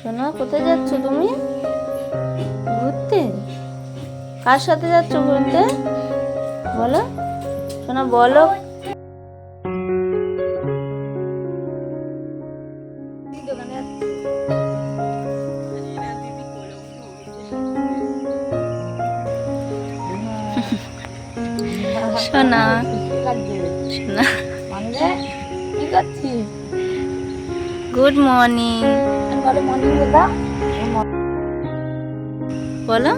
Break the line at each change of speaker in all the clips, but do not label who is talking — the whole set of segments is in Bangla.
সোনা, কোথায় যাচ্ছ তুমি? ঘুরতে? কার সাথে যাচ্ছ ঘুরতে? বলো সোনা, বলো। সোনা, সোনা,
কি করছিস?
গুড মর্নিং
বলো মর্নিং দাদা।
বলো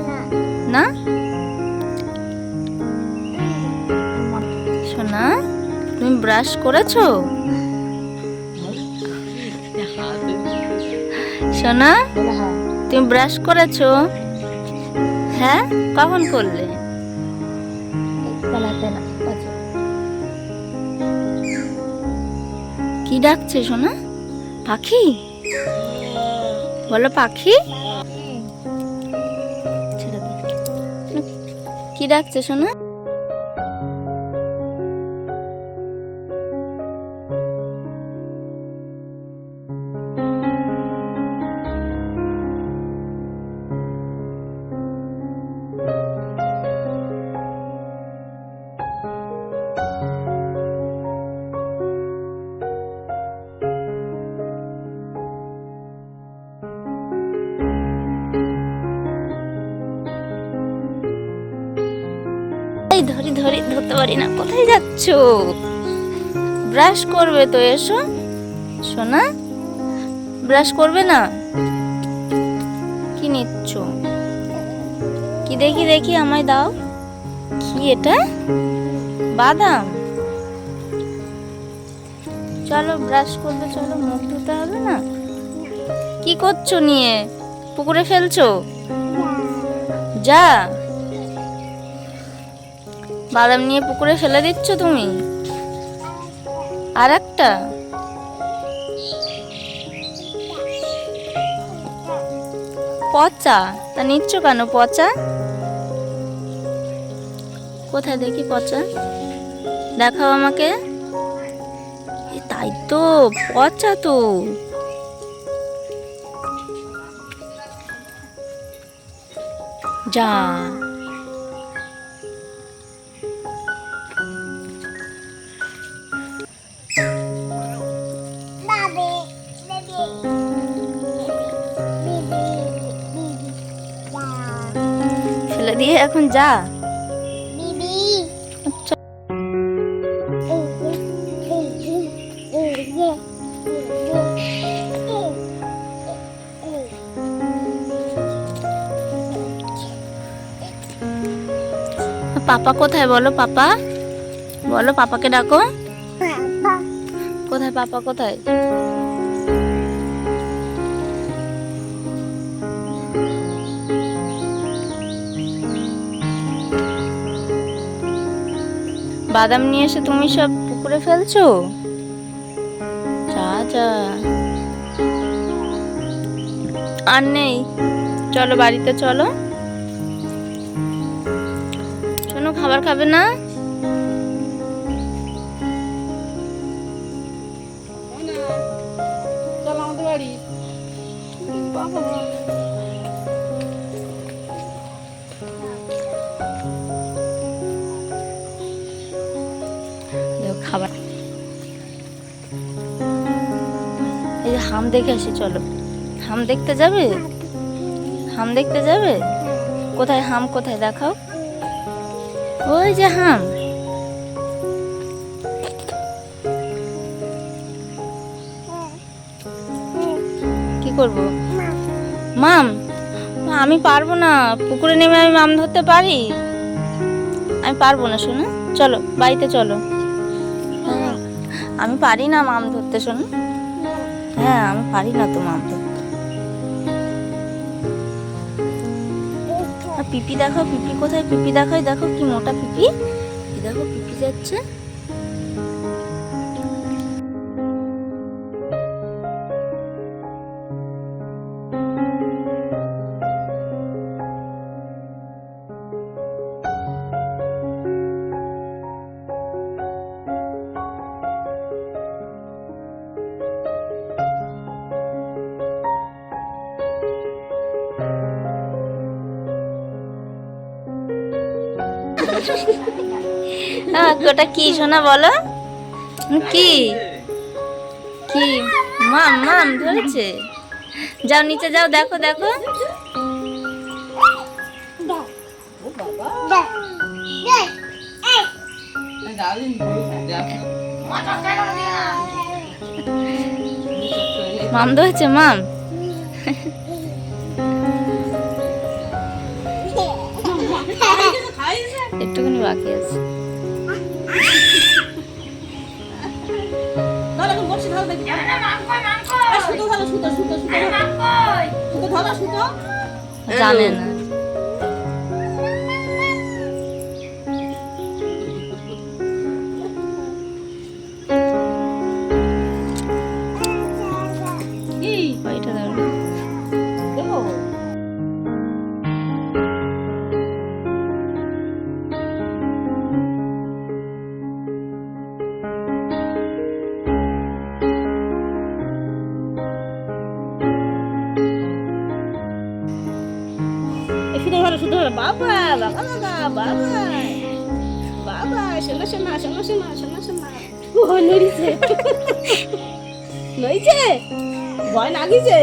না। সোনা, তুমি ব্রাশ করেছো? সোনা, তুমি ব্রাশ করেছো? হ্যাঁ, কখন করলে? কি ডাকছে সোনা? পাখি? বলো পাখি। ছেড়ে দাও। কি ডাকছে সোনা? এই ধরতে পারি না। কোথায় যাচ্ছো? ব্রাশ করবে তো, এসো সোনা। ব্রাশ করবে না? কি নিচ্ছ? কি দেখি দেখি, আমায় দাও। কি এটা? বাদাম? চলো ব্রাশ করবে, চলো, মুখ ধুতে হবে না? কি করছো নিয়ে? পুকুরে ফেলছো? যা, বাদাম নিয়ে পুকুরে ফেলে দিচ্ছ তুমি? আর একটা? পচা? তা নিচ্ছ কেন পচা? কোথায় দেখি পচা, দেখাও আমাকে। তাই তো, পচা তো। যা, ফেলে দিয়ে এখন যা। আচ্ছা, পাপা কোথায়? বলো পাপা, বলো পাপাকে ডাকো। কোথায় পাপা, কোথায়? বাদাম নিয়ে এসে তুমি সব পুকুরে ফেলছো? যা যা, আর নেই। চলো বাড়িতে চলো। শোনো, খাবার খাবে না?
চলো আমাদের বাড়ি।
খাবার, এই যে হাম দেখে আসি, চলো। হাম দেখতে যাবে? হাম দেখতে যাবে? কোথায় হাম, কোথায় দেখাও। ওই যে হাম। কি করব? মাম? আমি পারবো না, পুকুরে নেমে আমি মাম ধরতে পারি? আমি পারবো না শোনো, চলো বাড়িতে চলো। হ্যাঁ, আমি পারি না মাম ধরতে শোনো। হ্যাঁ, আমি পারি না তো মাম ধরতে। পিপি দেখো, পিপি কোথায়? পিপি দেখাই, দেখো কি মোটা পিপি। দেখো পিপি যাচ্ছে। ওটা কি শোনা বলো? কি কি? মাম মাম ধরেছে। যাও নিচে যাও, দেখো দেখো। মাম ধরেছে মাম। একটুখানি বাকি আছে। জানে না। ওইটা ধরো।
শুধু ভালো বাবা বাবা বাবা বাবা বাবা শোনা শোনা শোনা শোনা শোনা শোনা নড়িছে নড়িছে ভয় লাগিছে।